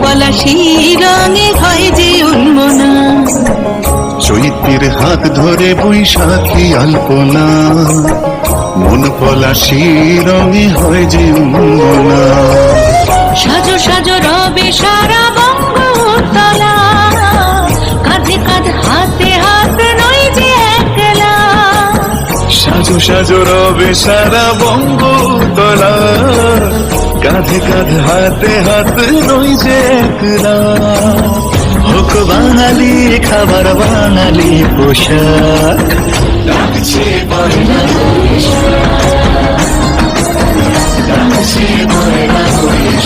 পলাশি রঙে হয় যে উন্মনা। চৈত্রের হাত ধরে বৈশাখী আলপনা, মন পলাশি রঙে হয় যে উন্মনা। সাজো সাজো রবে সারা বঙ্গতলা, কাঁধে কাঁধ হাতে হাত নই যে একলা। সাজো সাজো রবে সারা বঙ্গতলা, কাঁধে কাঁধ হাতে হাত নই যে একলা। হোক বাঙালি খাবার বাঙালি পোশাক, ডাকছে পয়লা বৈশাখ, ডাকছে পয়লা বৈশাখ।